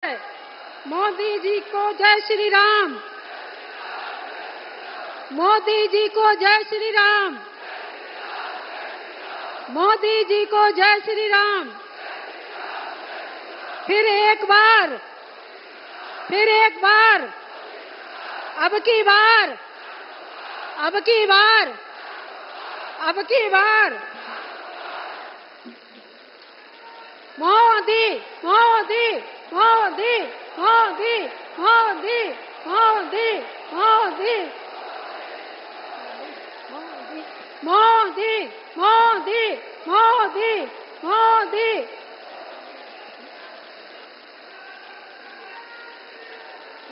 मोदी जी को जय श्री राम। मोदी जी को जय श्री राम। मोदी जी को जय श्री राम। फिर एक बार, अब की बार, मोदी मोदी मोदी मोदी मोदी मोदी मोदी मोदी मोदी मोदी मोदी।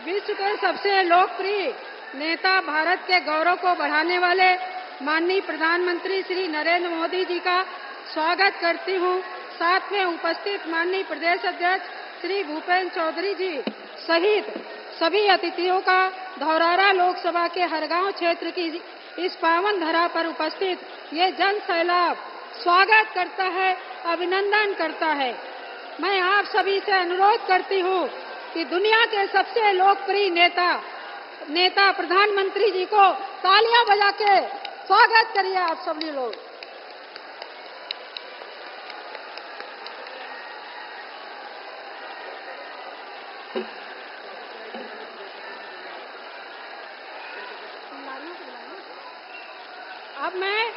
विश्व के सबसे लोकप्रिय नेता, भारत के गौरव को बढ़ाने वाले माननीय प्रधानमंत्री श्री नरेंद्र मोदी जी का स्वागत करती हूँ। साथ में उपस्थित माननीय प्रदेश अध्यक्ष श्री भूपेन्द्र चौधरी जी सहित सभी अतिथियों का धौरारा लोकसभा के हरगांव क्षेत्र की इस पावन धरा पर उपस्थित ये जन सैलाब स्वागत करता है, अभिनंदन करता है। मैं आप सभी से अनुरोध करती हूँ कि दुनिया के सबसे लोकप्रिय नेता प्रधानमंत्री जी को तालियां बजा के स्वागत करिए आप सभी लोग। अब मैं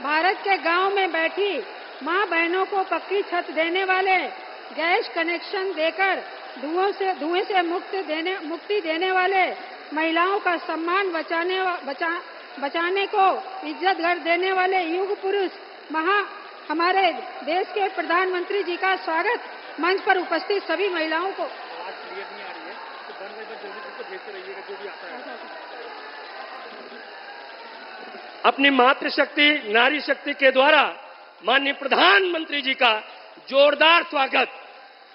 भारत के गांव में बैठी मां बहनों को पक्की छत देने वाले, गैस कनेक्शन देकर धुएं से मुक्ति देने वाले, महिलाओं का सम्मान बचाने को इज्जत घर देने वाले युग पुरुष हमारे देश के प्रधानमंत्री जी का स्वागत। मंच पर उपस्थित सभी महिलाओं को अपनी मातृशक्ति, नारी शक्ति के द्वारा माननीय प्रधानमंत्री जी का जोरदार स्वागत।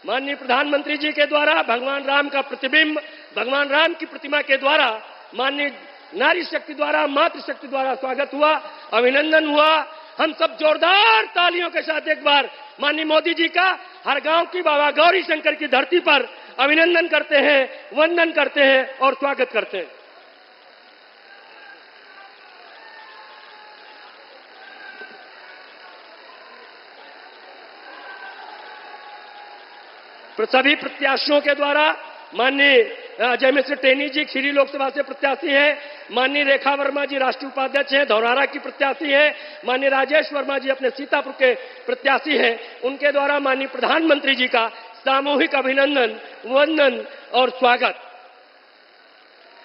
माननीय प्रधानमंत्री जी के द्वारा भगवान राम का प्रतिबिंब, भगवान राम की प्रतिमा के द्वारा माननीय नारी शक्ति द्वारा, मातृशक्ति द्वारा स्वागत हुआ, अभिनंदन हुआ। हम सब जोरदार तालियों के साथ एक बार माननीय मोदी जी का हर गांव की बाबा गौरी शंकर की धरती पर अभिनंदन करते हैं, वंदन करते हैं और स्वागत करते हैं। सभी प्रत्याशियों के द्वारा माननीय अजय मिश्र टेनी जी खीरी लोकसभा से प्रत्याशी हैं, माननीय रेखा वर्मा जी राष्ट्रीय उपाध्यक्ष हैं, धौरारा की प्रत्याशी हैं, माननीय राजेश वर्मा जी अपने सीतापुर के प्रत्याशी हैं। उनके द्वारा माननीय प्रधानमंत्री जी का सामूहिक अभिनंदन, वंदन और स्वागत।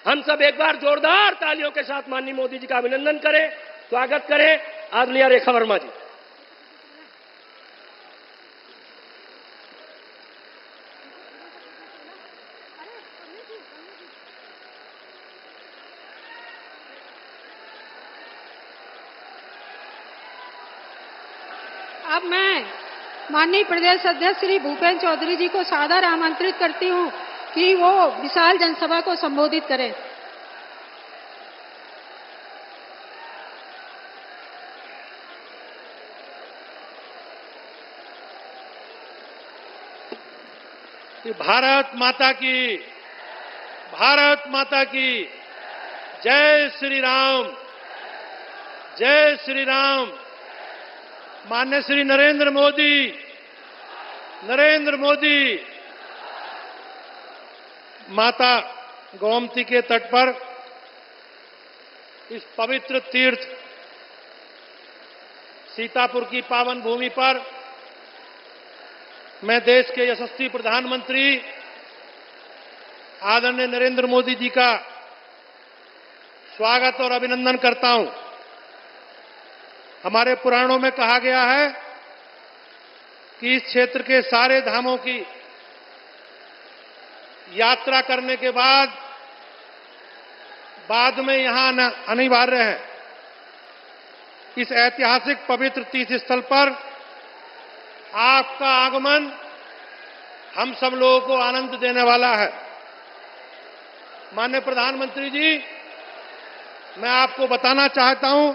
हम सब एक बार जोरदार तालियों के साथ माननीय मोदी जी का अभिनंदन करें, स्वागत करें। आदरणीय रेखा वर्मा जी। अब मैं माननीय प्रदेश अध्यक्ष श्री भूपेन्द्र चौधरी जी को सादर आमंत्रित करती हूं कि वो विशाल जनसभा को संबोधित करें। भारत माता की जय श्री राम, जय श्री राम। माननीय श्री नरेंद्र मोदी माता गोमती के तट पर इस पवित्र तीर्थ सीतापुर की पावन भूमि पर मैं देश के यशस्वी प्रधानमंत्री आदरणीय नरेंद्र मोदी जी का स्वागत और अभिनंदन करता हूं। हमारे पुराणों में कहा गया है कि इस क्षेत्र के सारे धामों की यात्रा करने के बाद में यहां आना अनिवार्य है। इस ऐतिहासिक पवित्र तीर्थ स्थल पर आपका आगमन हम सब लोगों को आनंद देने वाला है। माननीय प्रधानमंत्री जी, मैं आपको बताना चाहता हूं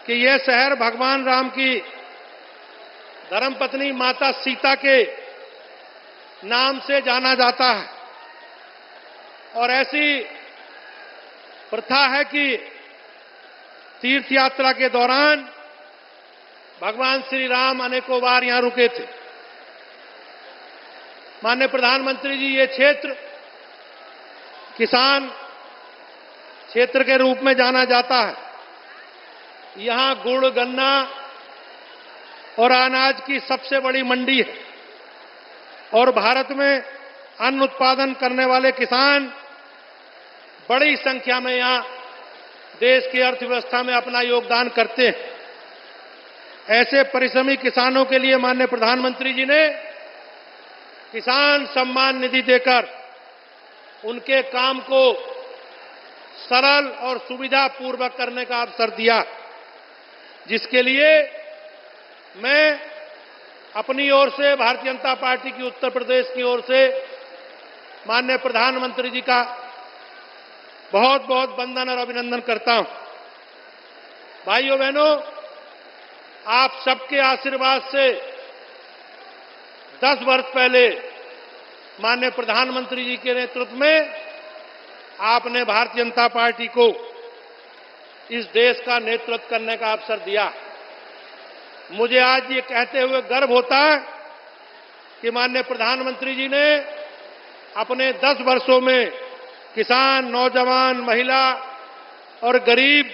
कि यह शहर भगवान राम की धर्मपत्नी माता सीता के नाम से जाना जाता है और ऐसी प्रथा है कि तीर्थ यात्रा के दौरान भगवान श्री राम अनेकों बार यहां रुके थे। माननीय प्रधानमंत्री जी, ये क्षेत्र किसान क्षेत्र के रूप में जाना जाता है। यहां गुड़, गन्ना और अनाज की सबसे बड़ी मंडी है और भारत में अन्न उत्पादन करने वाले किसान बड़ी संख्या में यहां देश की अर्थव्यवस्था में अपना योगदान करते हैं। ऐसे परिश्रमी किसानों के लिए माननीय प्रधानमंत्री जी ने किसान सम्मान निधि देकर उनके काम को सरल और सुविधापूर्वक करने का अवसर दिया, जिसके लिए मैं अपनी ओर से, भारतीय जनता पार्टी की उत्तर प्रदेश की ओर से माननीय प्रधानमंत्री जी का बहुत बहुत वंदन और अभिनंदन करता हूं। भाइयों बहनों, आप सबके आशीर्वाद से 10 वर्ष पहले माननीय प्रधानमंत्री जी के नेतृत्व में आपने भारतीय जनता पार्टी को इस देश का नेतृत्व करने का अवसर दिया। मुझे आज ये कहते हुए गर्व होता है कि माननीय प्रधानमंत्री जी ने अपने 10 वर्षों में किसान, नौजवान, महिला और गरीब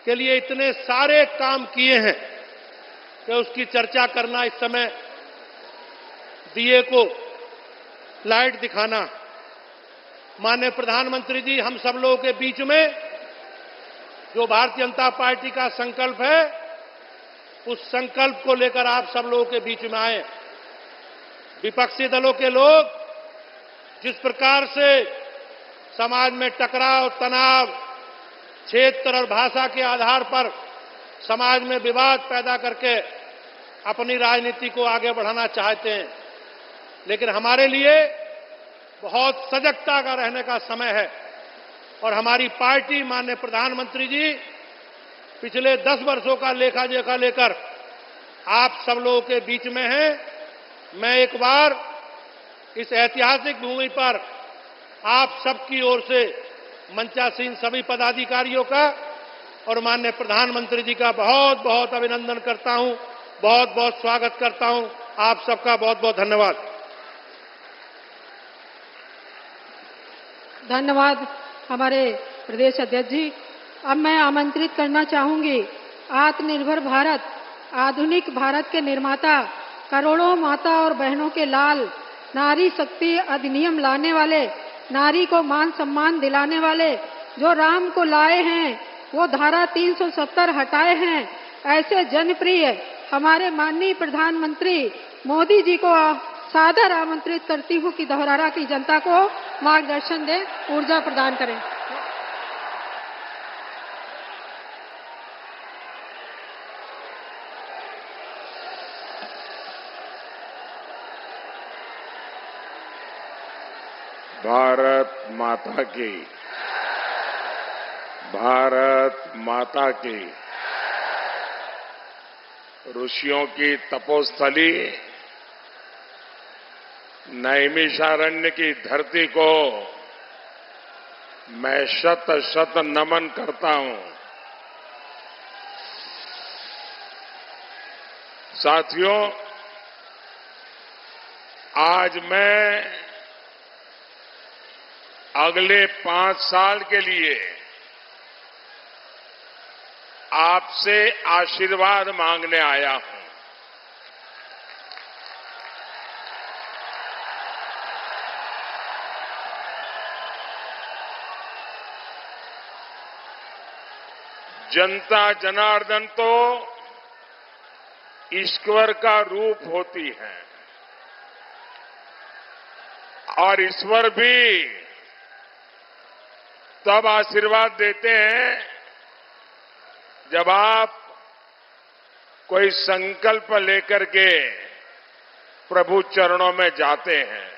के लिए इतने सारे काम किए हैं कि उसकी चर्चा करना इस समय दिए को लाइट दिखाना। माननीय प्रधानमंत्री जी, हम सब लोगों के बीच में जो भारतीय जनता पार्टी का संकल्प है, उस संकल्प को लेकर आप सब लोगों के बीच में आए। विपक्षी दलों के लोग जिस प्रकार से समाज में टकराव, तनाव, क्षेत्र और भाषा के आधार पर समाज में विवाद पैदा करके अपनी राजनीति को आगे बढ़ाना चाहते हैं, लेकिन हमारे लिए बहुत सजगता का रहने का समय है और हमारी पार्टी माननीय प्रधानमंत्री जी पिछले 10 वर्षों का लेखा जोखा लेकर आप सब लोगों के बीच में है। मैं एक बार इस ऐतिहासिक भूमि पर आप सबकी ओर से मंचासीन सभी पदाधिकारियों का और माननीय प्रधानमंत्री जी का बहुत बहुत अभिनंदन करता हूं, बहुत बहुत स्वागत करता हूं। आप सबका बहुत बहुत धन्यवाद। धन्यवाद हमारे प्रदेश अध्यक्ष जी। अब मैं आमंत्रित करना चाहूंगी आत्मनिर्भर भारत, आधुनिक भारत के निर्माता, करोड़ों माता और बहनों के लाल, नारी शक्ति अधिनियम लाने वाले, नारी को मान सम्मान दिलाने वाले, जो राम को लाए हैं, वो धारा 370 हटाए हैं, ऐसे जनप्रिय हमारे माननीय प्रधानमंत्री मोदी जी को सादर आमंत्रित करती हूँ कि धौरहरा की जनता को मार्गदर्शन दें, ऊर्जा प्रदान करें। भारत माता की, भारत माता की। ऋषियों की तपोस्थली नैमिषारण्य की धरती को मैं शत शत नमन करता हूं। साथियों, आज मैं अगले 5 साल के लिए आपसे आशीर्वाद मांगने आया हूं। जनता जनार्दन तो ईश्वर का रूप होती है और ईश्वर भी तब आशीर्वाद देते हैं जब आप कोई संकल्प लेकर के प्रभु चरणों में जाते हैं।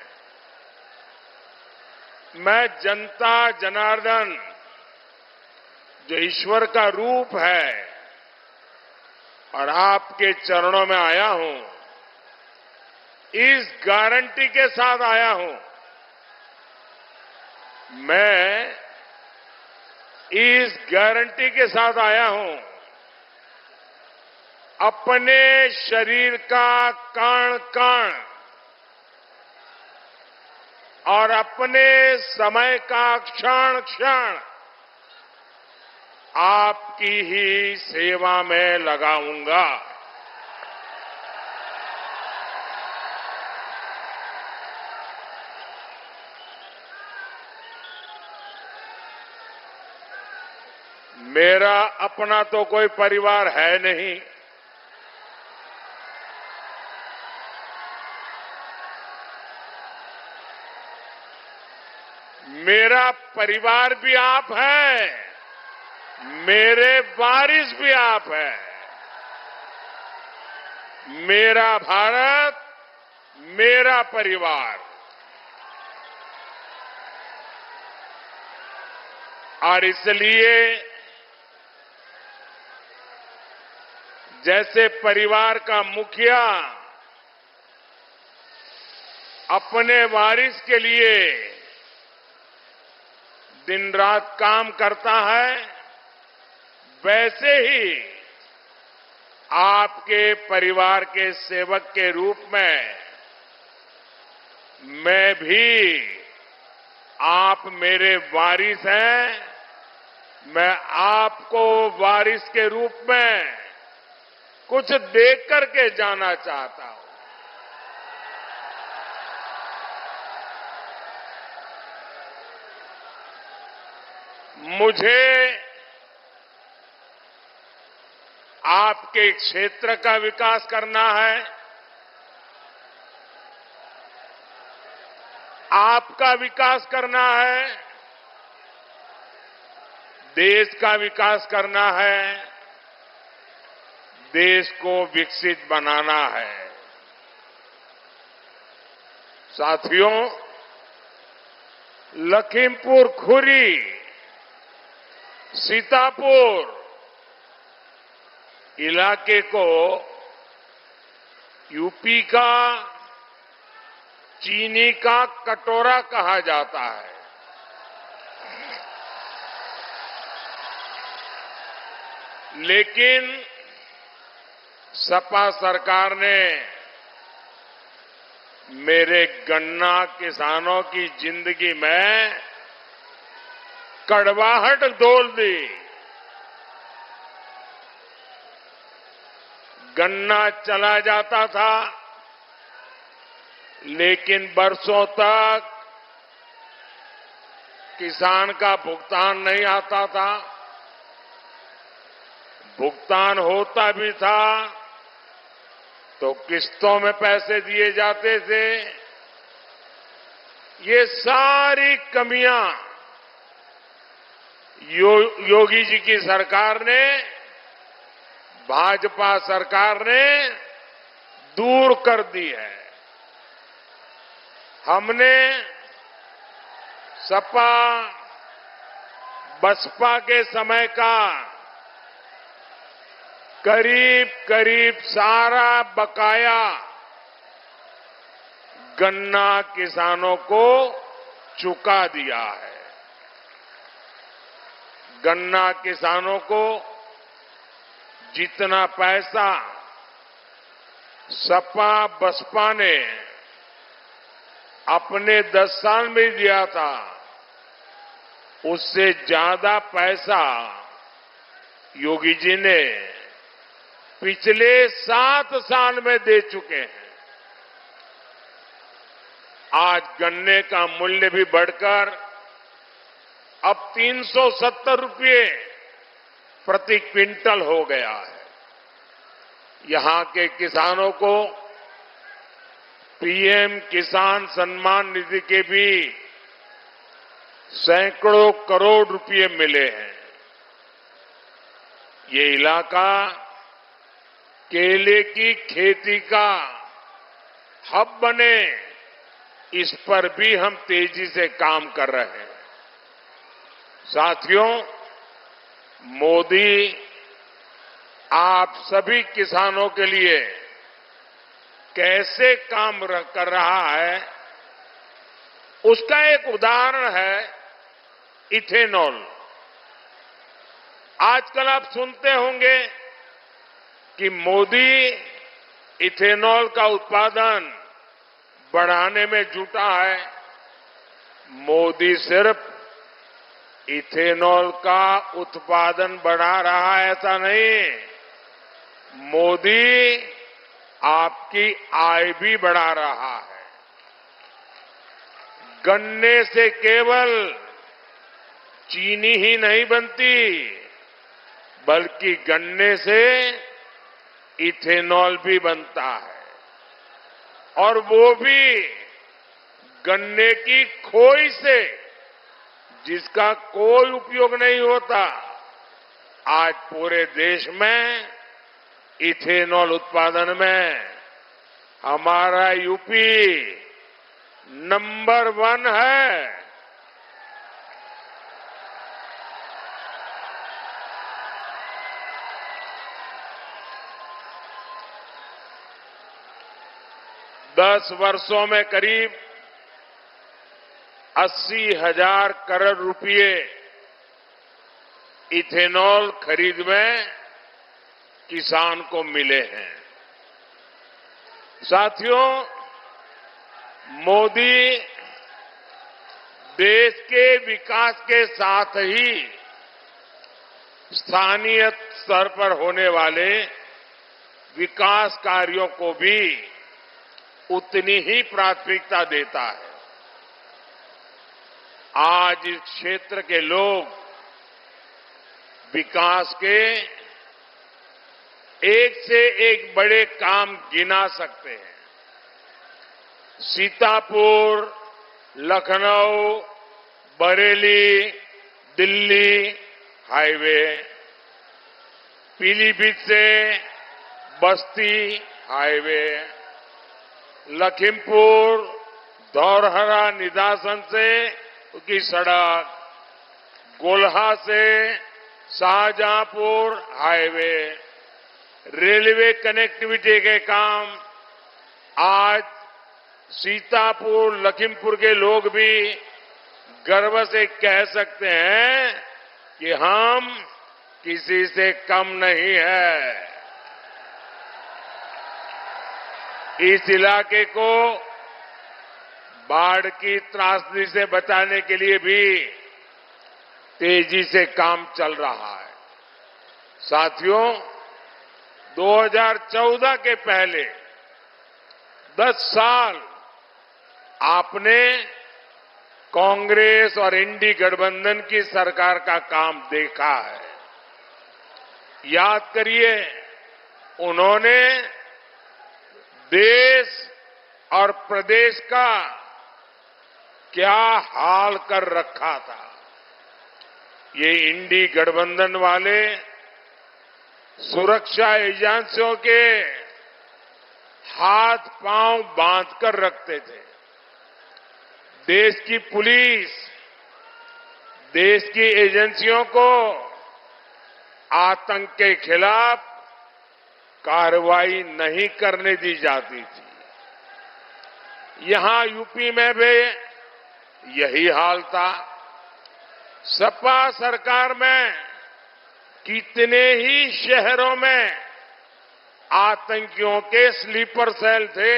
मैं जनता जनार्दन जो ईश्वर का रूप है और आपके चरणों में आया हूं, इस गारंटी के साथ आया हूं, मैं इस गारंटी के साथ आया हूं, अपने शरीर का कण कण और अपने समय का क्षण क्षण आपकी ही सेवा में लगाऊंगा। मेरा अपना तो कोई परिवार है नहीं, मेरा परिवार भी आप है, मेरे वारिस भी आप हैं। मेरा भारत, मेरा परिवार। और इसलिए जैसे परिवार का मुखिया अपने वारिस के लिए दिन रात काम करता है, वैसे ही आपके परिवार के सेवक के रूप में मैं भी, आप मेरे वारिस हैं, मैं आपको वारिस के रूप में कुछ देख करके जाना चाहता हूं। मुझे आपके क्षेत्र का विकास करना है, आपका विकास करना है, देश का विकास करना है, देश को विकसित बनाना है। साथियों, लखीमपुर खुरी, सीतापुर इलाके को यूपी का चीनी का कटोरा कहा जाता है। लेकिन सपा सरकार ने मेरे गन्ना किसानों की जिंदगी में कड़वाहट डोल दी। गन्ना चला जाता था, लेकिन बरसों तक किसान का भुगतान नहीं आता था। भुगतान होता भी था तो किस्तों में पैसे दिए जाते थे। ये सारी कमियां योगी जी की सरकार ने, भाजपा सरकार ने दूर कर दी है। हमने सपा बसपा के समय का करीब करीब सारा बकाया गन्ना किसानों को चुका दिया है। गन्ना किसानों को जितना पैसा सपा बसपा ने अपने 10 साल में दिया था, उससे ज्यादा पैसा योगी जी ने पिछले 7 साल में दे चुके हैं। आज गन्ने का मूल्य भी बढ़कर अब 370 रुपये प्रति क्विंटल हो गया है। यहां के किसानों को पीएम किसान सम्मान निधि के भी सैकड़ों करोड़ रुपए मिले हैं। ये इलाका केले की खेती का हब बने, इस पर भी हम तेजी से काम कर रहे हैं। साथियों, मोदी आप सभी किसानों के लिए कैसे काम कर रहा है, उसका एक उदाहरण है इथेनॉल। आजकल आप सुनते होंगे कि मोदी इथेनॉल का उत्पादन बढ़ाने में जुटा है। मोदी सिर्फ इथेनॉल का उत्पादन बढ़ा रहा है ऐसा नहीं, मोदी आपकी आय भी बढ़ा रहा है। गन्ने से केवल चीनी ही नहीं बनती, बल्कि गन्ने से इथेनॉल भी बनता है, और वो भी गन्ने की खोई से, जिसका कोई उपयोग नहीं होता। आज पूरे देश में इथेनॉल उत्पादन में हमारा यूपी नंबर 1 है। दस वर्षों में करीब 80,000 करोड़ रुपए इथेनॉल खरीद में किसान को मिले हैं। साथियों, मोदी देश के विकास के साथ ही स्थानीय स्तर पर होने वाले विकास कार्यों को भी उतनी ही प्राथमिकता देता है। आज इस क्षेत्र के लोग विकास के एक से एक बड़े काम गिना सकते हैं। सीतापुर, लखनऊ, बरेली, दिल्ली हाईवे, पीलीभीत से बस्ती हाईवे, लखीमपुर धौरहरा निदासन से की सड़क, गोल्हा से शाहजहांपुर हाईवे, रेलवे कनेक्टिविटी के काम आज सीतापुर, लखीमपुर के लोग भी गर्व से कह सकते हैं कि हम किसी से कम नहीं है। इस इलाके को बाढ़ की त्रासदी से बचाने के लिए भी तेजी से काम चल रहा है। साथियों, 2014 के पहले 10 साल आपने कांग्रेस और इंडी गठबंधन की सरकार का काम देखा है। याद करिए, उन्होंने देश और प्रदेश का क्या हाल कर रखा था। ये इंडी गठबंधन वाले सुरक्षा एजेंसियों के हाथ पांव बांध कर रखते थे। देश की पुलिस, देश की एजेंसियों को आतंक के खिलाफ कार्रवाई नहीं करने दी जाती थी। यहां यूपी में भी यही हाल था। सपा सरकार में कितने ही शहरों में आतंकियों के स्लीपर सेल थे।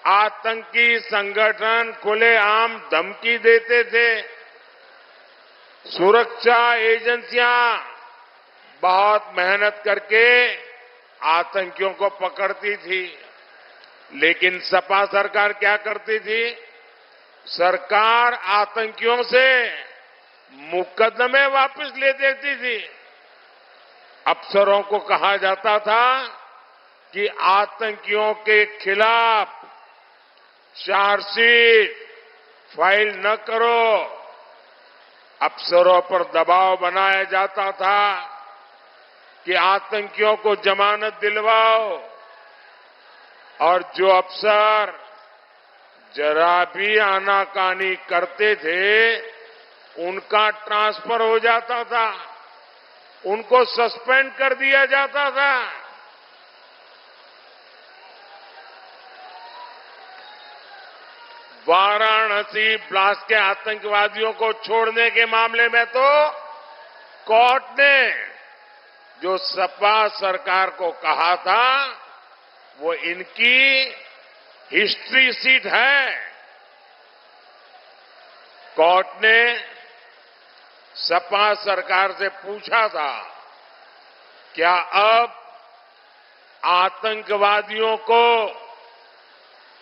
आतंकी संगठन खुलेआम धमकी देते थे। सुरक्षा एजेंसियां बहुत मेहनत करके आतंकियों को पकड़ती थी, लेकिन सपा सरकार क्या करती थी? सरकार आतंकियों से मुकदमे वापस ले देती थी। अफसरों को कहा जाता था कि आतंकियों के खिलाफ चार्जशीट फाइल न करो। अफसरों पर दबाव बनाया जाता था कि आतंकियों को जमानत दिलवाओ, और जो अफसर जरा भी आनाकानी करते थे उनका ट्रांसफर हो जाता था, उनको सस्पेंड कर दिया जाता था। वाराणसी ब्लास्ट के आतंकवादियों को छोड़ने के मामले में तो कोर्ट ने जो सपा सरकार को कहा था वो इनकी हिस्ट्री सीट है। कोर्ट ने सपा सरकार से पूछा था, क्या अब आतंकवादियों को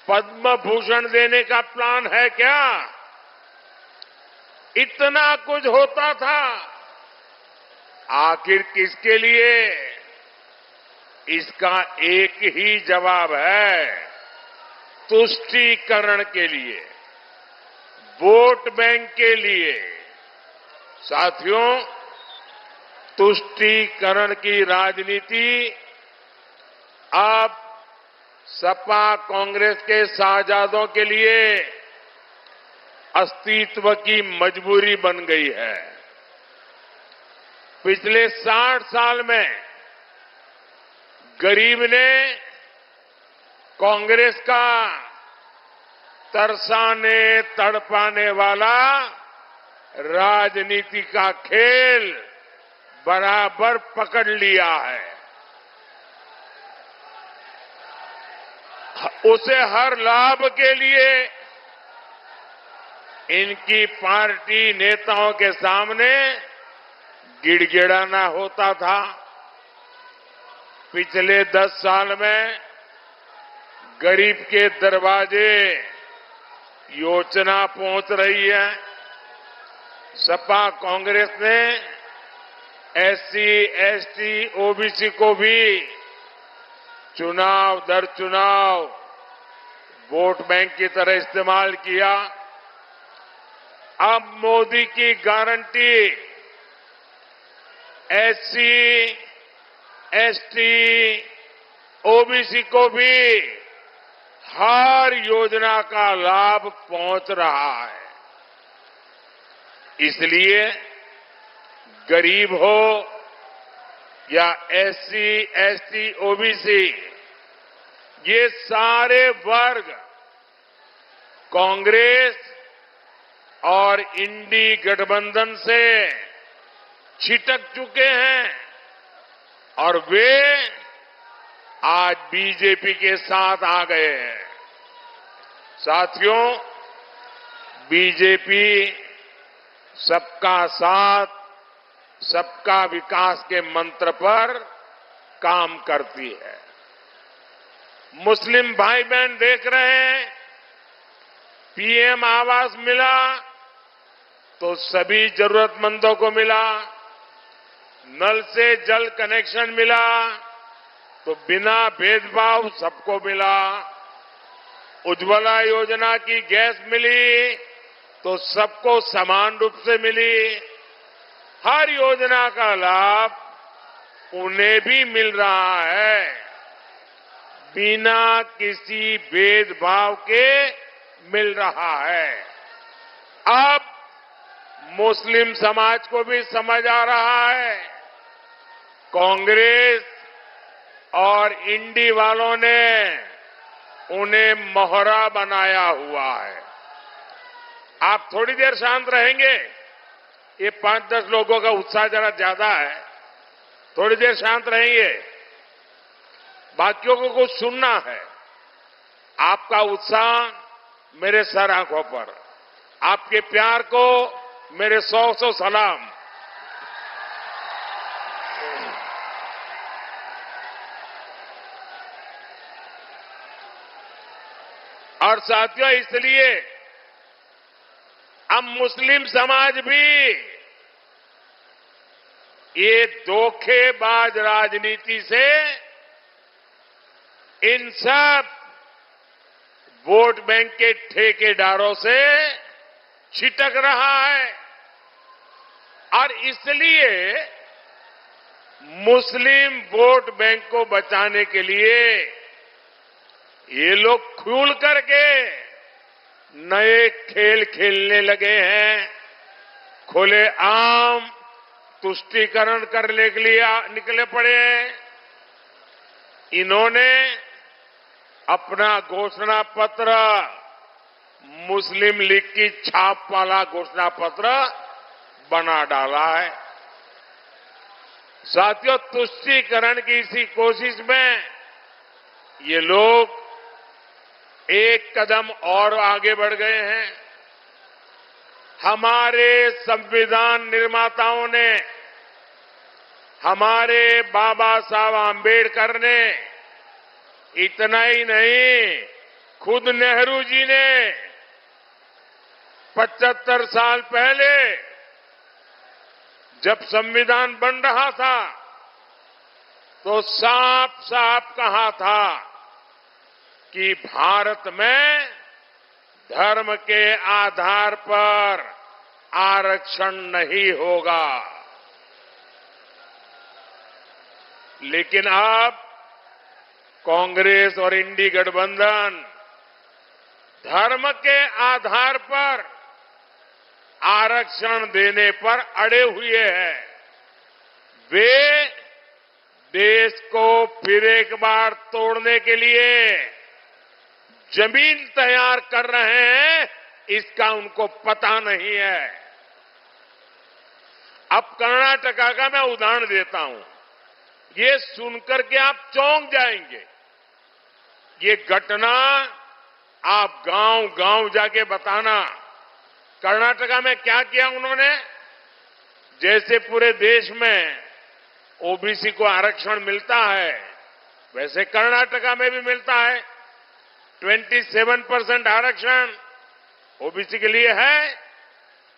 पद्म भूषण देने का प्लान है क्या? इतना कुछ होता था, आखिर किसके लिए? इसका एक ही जवाब है, तुष्टीकरण के लिए, वोट बैंक के लिए। साथियों, तुष्टीकरण की राजनीति अब सपा कांग्रेस के साझादों के लिए अस्तित्व की मजबूरी बन गई है। पिछले 60 साल में गरीब ने कांग्रेस का तरसाने तड़पाने वाला राजनीति का खेल बराबर पकड़ लिया है। उसे हर लाभ के लिए इनकी पार्टी नेताओं के सामने गिड़गिड़ाना होता था। पिछले 10 साल में गरीब के दरवाजे योजना पहुंच रही है। सपा कांग्रेस ने एससी, एसटी, ओबीसी को भी चुनाव दर चुनाव वोट बैंक की तरह इस्तेमाल किया। अब मोदी की गारंटी एससी, एसटी, ओबीसी को भी हर योजना का लाभ पहुंच रहा है। इसलिए गरीब हो या एससी, एसटी, ओबीसी, ये सारे वर्ग कांग्रेस और इंडी गठबंधन से छिटक चुके हैं और वे आज बीजेपी के साथ आ गए हैं। साथियों, बीजेपी सबका साथ, सबका विकास के मंत्र पर काम करती है। मुस्लिम भाई बहन देख रहे हैं, पीएम आवास मिला तो सभी जरूरतमंदों को मिला, नल से जल कनेक्शन मिला तो बिना भेदभाव सबको मिला, उज्ज्वला योजना की गैस मिली तो सबको समान रूप से मिली। हर योजना का लाभ उन्हें भी मिल रहा है, बिना किसी भेदभाव के मिल रहा है। अब मुस्लिम समाज को भी समझ आ रहा है, कांग्रेस और इंडी वालों ने उन्हें मोहरा बनाया हुआ है। आप थोड़ी देर शांत रहेंगे? ये 5-10 लोगों का उत्साह जरा ज्यादा है, थोड़ी देर शांत रहेंगे? बाकियों को कुछ सुनना है। आपका उत्साह मेरे सर आंखों पर, आपके प्यार को मेरे 100 सलाम। और साथियों, इसलिए अब मुस्लिम समाज भी ये धोखेबाज राजनीति से, इन सब वोट बैंक के ठेकेदारों से छिटक रहा है। और इसलिए मुस्लिम वोट बैंक को बचाने के लिए ये लोग खुल करके नए खेल खेलने लगे हैं। खुले आम तुष्टीकरण करने के लिए निकले पड़े हैं। इन्होंने अपना घोषणा पत्र मुस्लिम लीग की छाप वाला घोषणा पत्र बना डाला है। साथियों, तुष्टीकरण की इसी कोशिश में ये लोग एक कदम और आगे बढ़ गए हैं। हमारे संविधान निर्माताओं ने, हमारे बाबा साहब आंबेडकर ने, इतना ही नहीं, खुद नेहरू जी ने 75 साल पहले जब संविधान बन रहा था तो साफ साफ कहा था कि भारत में धर्म के आधार पर आरक्षण नहीं होगा। लेकिन अब कांग्रेस और इंडी गठबंधन धर्म के आधार पर आरक्षण देने पर अड़े हुए हैं। वे देश को फिर एक बार तोड़ने के लिए जमीन तैयार कर रहे हैं, इसका उनको पता नहीं है। अब कर्नाटका का मैं उदाहरण देता हूं। ये सुनकर के आप चौंक जाएंगे। ये घटना आप गांव गांव जाके बताना। कर्नाटका में क्या किया उन्होंने? जैसे पूरे देश में ओबीसी को आरक्षण मिलता है, वैसे कर्नाटका में भी मिलता है। 27% आरक्षण ओबीसी के लिए है।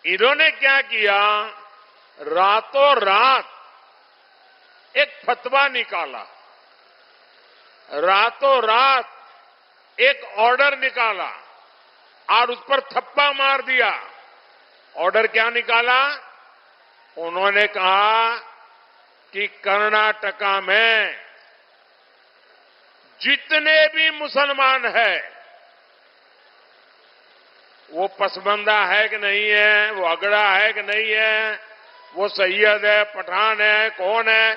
इन्होंने क्या किया? रातों रात एक फतवा निकाला, रातों रात एक ऑर्डर निकाला और उस पर थप्पा मार दिया। ऑर्डर क्या निकाला? उन्होंने कहा कि कर्नाटका में जितने भी मुसलमान हैं, वो पसमंदा है कि नहीं है, वो अगड़ा है कि नहीं है, वो सैयद है, पठान है, कौन है,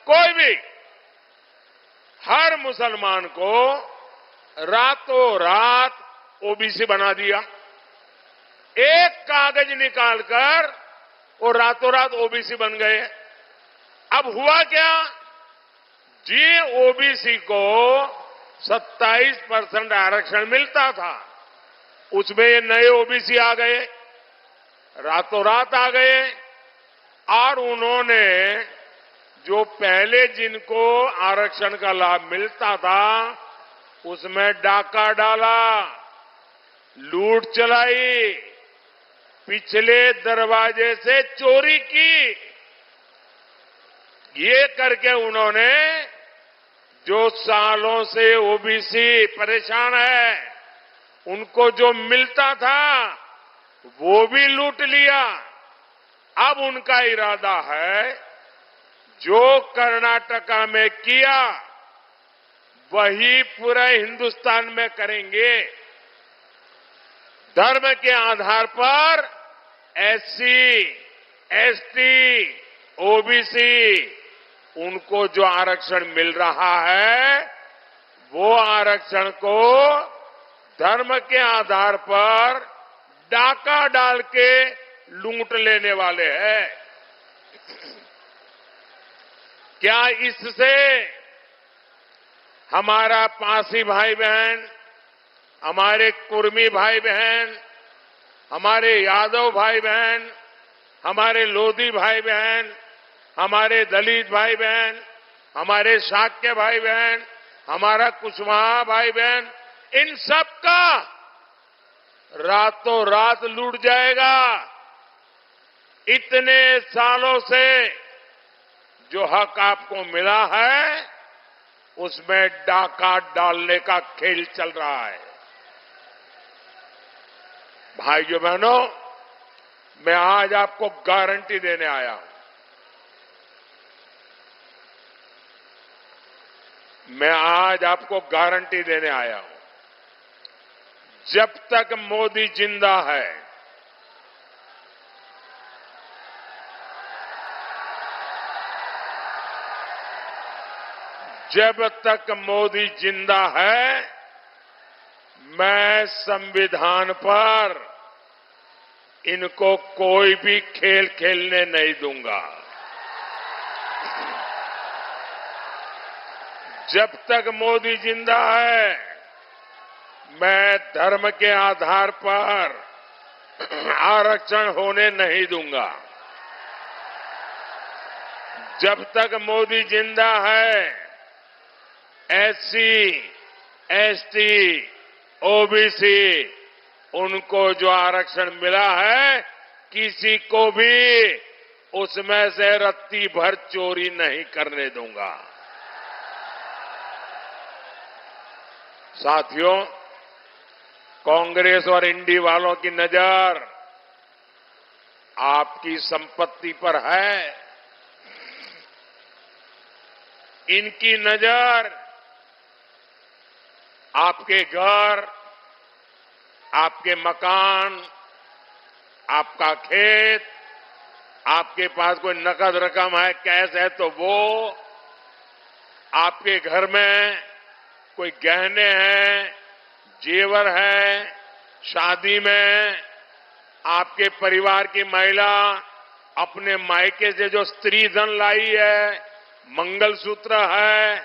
कोई भी, हर मुसलमान को रातों रात ओबीसी बना दिया। एक कागज निकालकर वो रातों रात ओबीसी बन गए। अब हुआ क्या? जी, ओबीसी को 27% आरक्षण मिलता था, उसमें ये नए ओबीसी आ गए, रातों रात आ गए। और उन्होंने जो पहले जिनको आरक्षण का लाभ मिलता था उसमें डाका डाला, लूट चलाई, पिछले दरवाजे से चोरी की। ये करके उन्होंने जो सालों से ओबीसी परेशान है, उनको जो मिलता था वो भी लूट लिया। अब उनका इरादा है जो कर्नाटका में किया वही पूरे हिंदुस्तान में करेंगे। धर्म के आधार पर एससी, एसटी, ओबीसी, उनको जो आरक्षण मिल रहा है वो आरक्षण को धर्म के आधार पर डाका डाल के लूट लेने वाले हैं। क्या इससे हमारा पासी भाई बहन, हमारे कुर्मी भाई बहन, हमारे यादव भाई बहन, हमारे लोधी भाई बहन, हमारे दलित भाई बहन, हमारे शाक्य भाई बहन, हमारा कुशवाहा भाई बहन, इन सब का रातों रात लूट जाएगा? इतने सालों से जो हक आपको मिला है उसमें डाका डालने का खेल चल रहा है। भाइयों बहनों, मैं आज आपको गारंटी देने आया हूं। मैं आज आपको गारंटी देने आया हूं, जब तक मोदी जिंदा है, जब तक मोदी जिंदा है, मैं संविधान पर इनको कोई भी खेल खेलने नहीं दूंगा। जब तक मोदी जिंदा है, मैं धर्म के आधार पर आरक्षण होने नहीं दूंगा। जब तक मोदी जिंदा है, एससी, एसटी, ओबीसी उनको जो आरक्षण मिला है, किसी को भी उसमें से रत्ती भर चोरी नहीं करने दूंगा। साथियों, कांग्रेस और इंडी वालों की नजर आपकी संपत्ति पर है। इनकी नजर आपके घर, आपके मकान, आपका खेत, आपके पास कोई नकद रकम है, कैश है तो वो, आपके घर में कोई गहने हैं, जेवर है, शादी में आपके परिवार की महिला अपने मायके से जो स्त्री धन लाई है, मंगलसूत्र है,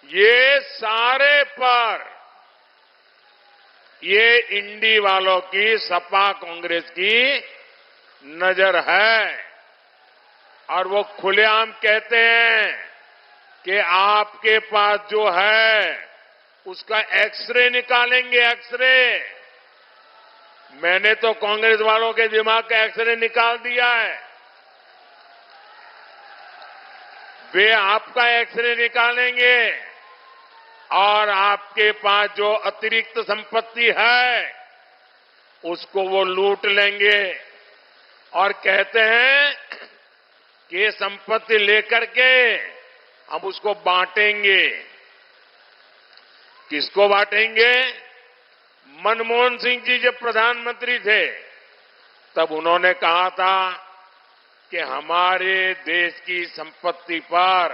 ये सारे पर ये इंडी वालों की, सपा कांग्रेस की नजर है। और वो खुलेआम कहते हैं कि आपके पास जो है उसका एक्सरे निकालेंगे, एक्सरे। मैंने तो कांग्रेस वालों के दिमाग का एक्सरे निकाल दिया है। वे आपका एक्सरे निकालेंगे और आपके पास जो अतिरिक्त संपत्ति है उसको वो लूट लेंगे और कहते हैं कि ये संपत्ति लेकर के हम उसको बांटेंगे। किसको बांटेंगे? मनमोहन सिंह जी जब प्रधानमंत्री थे तब उन्होंने कहा था कि हमारे देश की संपत्ति पर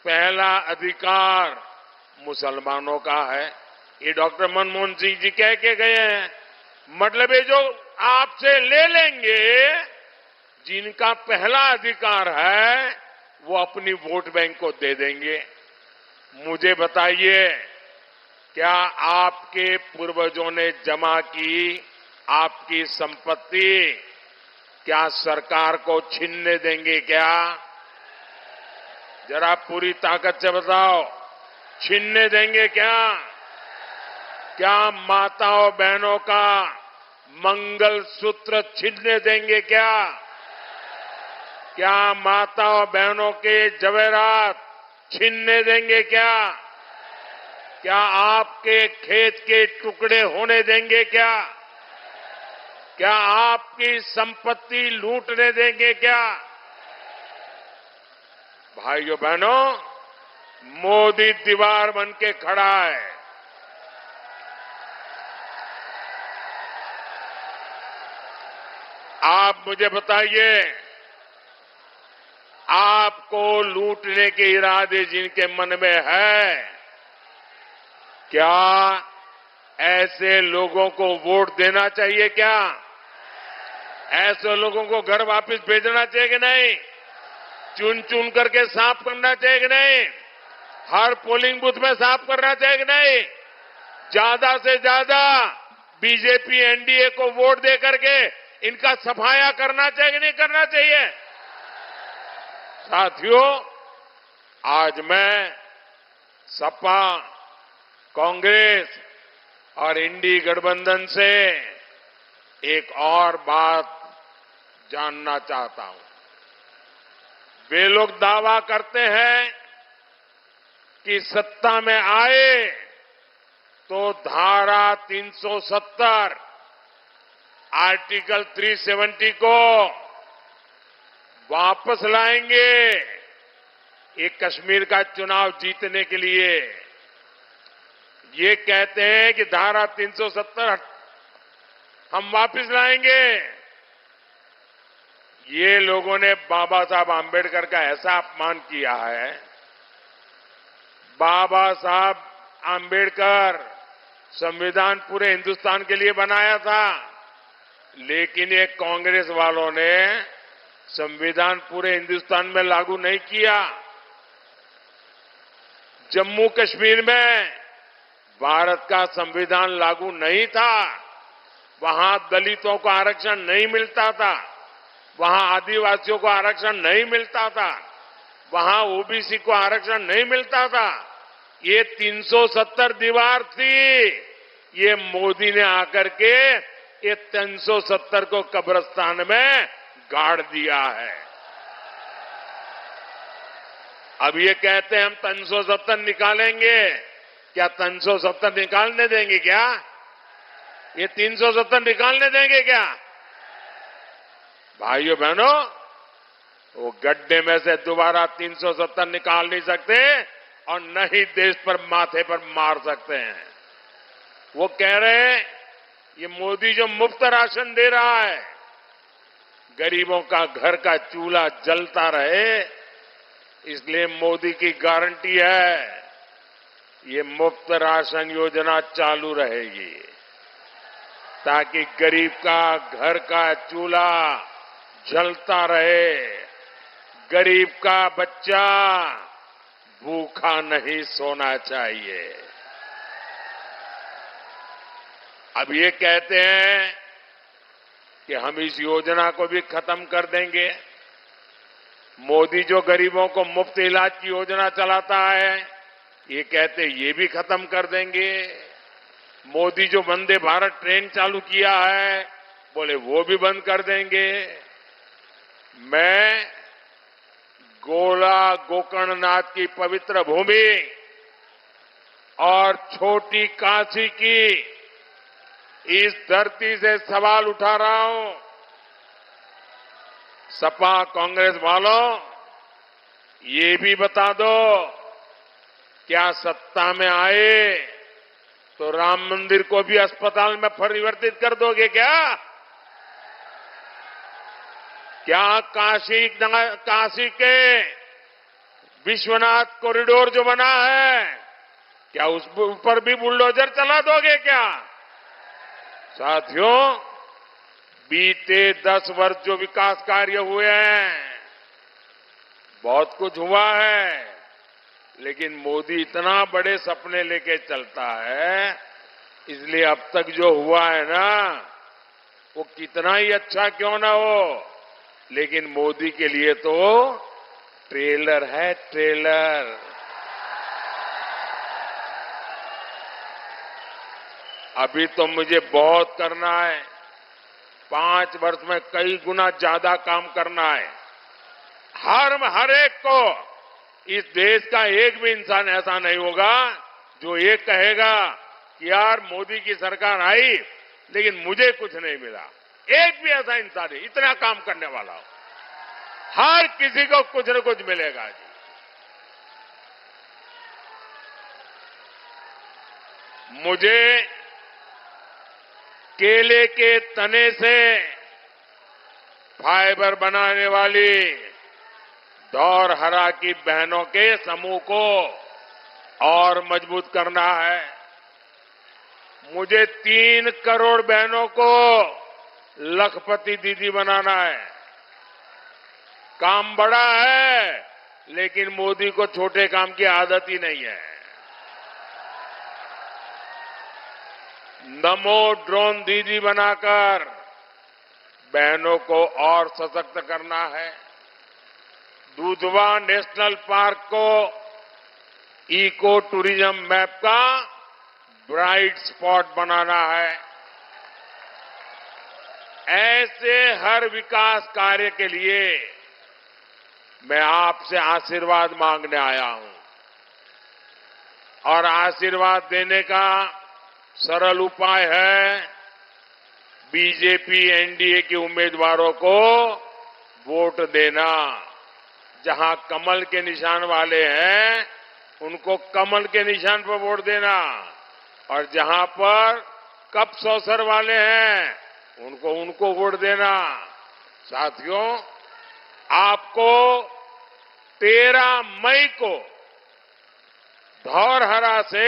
पहला अधिकार मुसलमानों का है। ये डॉक्टर मनमोहन सिंह जी कह के गए हैं। मतलब ये जो आपसे ले लेंगे, जिनका पहला अधिकार है वो अपनी वोट बैंक को दे देंगे। मुझे बताइए, क्या आपके पूर्वजों ने जमा की आपकी संपत्ति क्या सरकार को छीनने देंगे क्या? जरा पूरी ताकत से बताओ, छीनने देंगे क्या? क्या माताओं बहनों का मंगलसूत्र छीनने देंगे क्या? क्या माताओं बहनों के जवेरात छीनने देंगे क्या? क्या आपके खेत के टुकड़े होने देंगे क्या? क्या आपकी संपत्ति लूटने देंगे क्या? भाइयों बहनों, मोदी दीवार बन के खड़ा है। आप मुझे बताइए, आपको लूटने के इरादे जिनके मन में है, क्या ऐसे लोगों को वोट देना चाहिए क्या? ऐसे लोगों को घर वापस भेजना चाहिए कि नहीं? चुन चुन करके साफ करना चाहिए कि नहीं? हर पोलिंग बूथ में साफ करना चाहिए कि नहीं? ज्यादा से ज्यादा बीजेपी एनडीए को वोट दे करके इनका सफाया करना चाहिए कि नहीं करना चाहिए? साथियों, आज मैं सपा, कांग्रेस और इंडी गठबंधन से एक और बात जानना चाहता हूं। वे लोग दावा करते हैं कि सत्ता में आए तो धारा 370, आर्टिकल 370 को वापस लाएंगे, ये कश्मीर का चुनाव जीतने के लिए। ये कहते हैं कि धारा 370 हम वापस लाएंगे। ये लोगों ने बाबा साहब आंबेडकर का ऐसा अपमान किया है। बाबा साहब आंबेडकर संविधान पूरे हिंदुस्तान के लिए बनाया था, लेकिन ये कांग्रेस वालों ने संविधान पूरे हिंदुस्तान में लागू नहीं किया। जम्मू कश्मीर में भारत का संविधान लागू नहीं था, वहां दलितों को आरक्षण नहीं मिलता था, वहां आदिवासियों को आरक्षण नहीं मिलता था, वहां ओबीसी को आरक्षण नहीं मिलता था। ये 370 दीवार थी, ये मोदी ने आकर के ये 370 को कब्रिस्तान में गाड़ दिया है। अब ये कहते हैं हम 370 निकालेंगे, क्या 370 निकालने देंगे क्या? ये 370 निकालने देंगे क्या? भाइयों बहनों, वो गड्ढे में से दोबारा 370 निकाल नहीं सकते और न ही देश पर माथे पर मार सकते हैं। वो कह रहे हैं ये मोदी जो मुफ्त राशन दे रहा है, गरीबों का घर का चूल्हा जलता रहे, इसलिए मोदी की गारंटी है ये मुफ्त राशन योजना चालू रहेगी, ताकि गरीब का घर का चूल्हा जलता रहे, गरीब का बच्चा भूखा नहीं सोना चाहिए। अब ये कहते हैं कि हम इस योजना को भी खत्म कर देंगे। मोदी जो गरीबों को मुफ्त इलाज की योजना चलाता है, ये कहते ये भी खत्म कर देंगे। मोदी जो वंदे भारत ट्रेन चालू किया है, बोले वो भी बंद कर देंगे। मैं गोला गोकर्णनाथ की पवित्र भूमि और छोटी काशी की इस धरती से सवाल उठा रहा हूं। सपा कांग्रेस वालों, ये भी बता दो, क्या सत्ता में आए तो राम मंदिर को भी अस्पताल में परिवर्तित कर दोगे क्या? क्या काशी के विश्वनाथ कॉरिडोर जो बना है, क्या उस ऊपर भी बुलडोजर चला दोगे क्या? साथियों, बीते 10 वर्ष जो विकास कार्य हुए हैं, बहुत कुछ हुआ है, लेकिन मोदी इतना बड़े सपने लेके चलता है, इसलिए अब तक जो हुआ है ना, वो कितना ही अच्छा क्यों ना हो, लेकिन मोदी के लिए तो ट्रेलर है, ट्रेलर। अभी तो मुझे बहुत करना है, 5 वर्ष में कई गुना ज्यादा काम करना है। हर एक को, इस देश का एक भी इंसान ऐसा नहीं होगा जो ये कहेगा कि यार मोदी की सरकार आई लेकिन मुझे कुछ नहीं मिला। एक भी ऐसा इंसान है इतना काम करने वाला हो। हर किसी को कुछ न कुछ मिलेगा जी। मुझे केले के तने से फाइबर बनाने वाली धौरहरा की बहनों के समूह को और मजबूत करना है। मुझे 3 करोड़ बहनों को लखपति दीदी बनाना है। काम बड़ा है, लेकिन मोदी को छोटे काम की आदत ही नहीं है। नमो ड्रोन दीदी बनाकर बहनों को और सशक्त करना है। दुधवा नेशनल पार्क को इको टूरिज्म मैप का ब्राइट स्पॉट बनाना है। ऐसे हर विकास कार्य के लिए मैं आपसे आशीर्वाद मांगने आया हूं, और आशीर्वाद देने का सरल उपाय है बीजेपी एनडीए के उम्मीदवारों को वोट देना। जहां कमल के निशान वाले हैं उनको कमल के निशान पर वोट देना, और जहां पर कप सौसर वाले हैं उनको वोट देना। साथियों, आपको 13 मई को धौरहरा से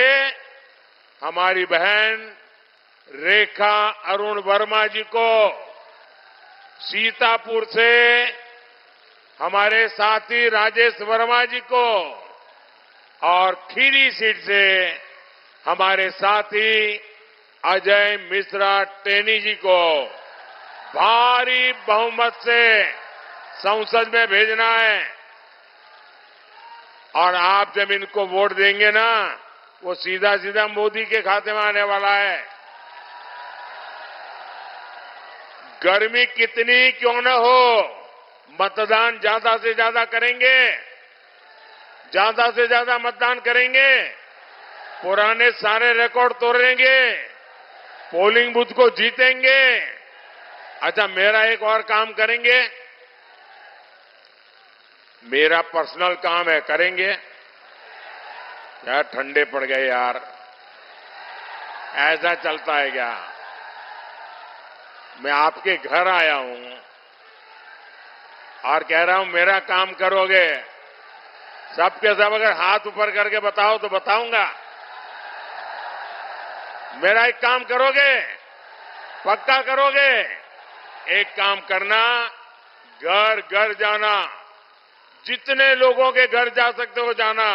हमारी बहन रेखा अरुण वर्मा जी को, सीतापुर से हमारे साथी राजेश वर्मा जी को और खीरी सीट से हमारे साथी अजय मिश्रा टेनी जी को भारी बहुमत से संसद में भेजना है। और आप जब इनको वोट देंगे ना, वो सीधा सीधा मोदी के खाते में आने वाला है। गर्मी कितनी क्यों न हो, मतदान ज्यादा से ज्यादा करेंगे, ज्यादा से ज्यादा मतदान करेंगे, पुराने सारे रिकॉर्ड तोड़ेंगे, पोलिंग बूथ को जीतेंगे। अच्छा, मेरा एक और काम करेंगे, मेरा पर्सनल काम है, करेंगे। यार ठंडे पड़ गए यार, ऐसा चलता है क्या? मैं आपके घर आया हूं और कह रहा हूं मेरा काम करोगे। सबके सब अगर हाथ ऊपर करके बताओ तो बताऊंगा। मेरा एक काम करोगे, पक्का करोगे? एक काम करना, घर घर जाना, जितने लोगों के घर जा सकते हो जाना,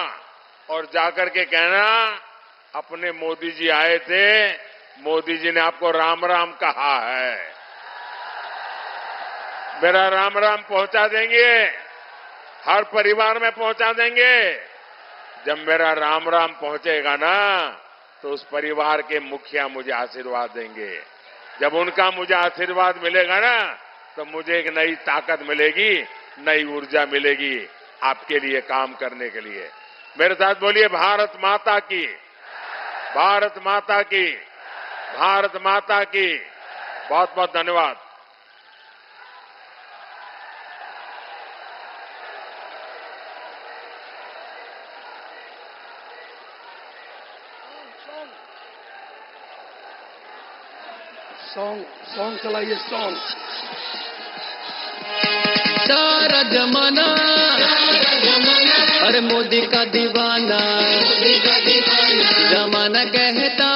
और जाकर के कहना अपने मोदी जी आए थे, मोदी जी ने आपको राम राम कहा है। मेरा राम राम पहुंचा देंगे, हर परिवार में पहुंचा देंगे। जब मेरा राम राम पहुंचेगा ना, तो उस परिवार के मुखिया मुझे आशीर्वाद देंगे। जब उनका मुझे आशीर्वाद मिलेगा ना, तो मुझे एक नई ताकत मिलेगी, नई ऊर्जा मिलेगी आपके लिए काम करने के लिए। मेरे साथ बोलिए, भारत माता की, भारत माता की, भारत माता की। बहुत बहुत धन्यवाद। सॉन्ग चलाइए, सॉन्ग। सारा जमाना अरे मोदी का दीवाना, जमाना कहता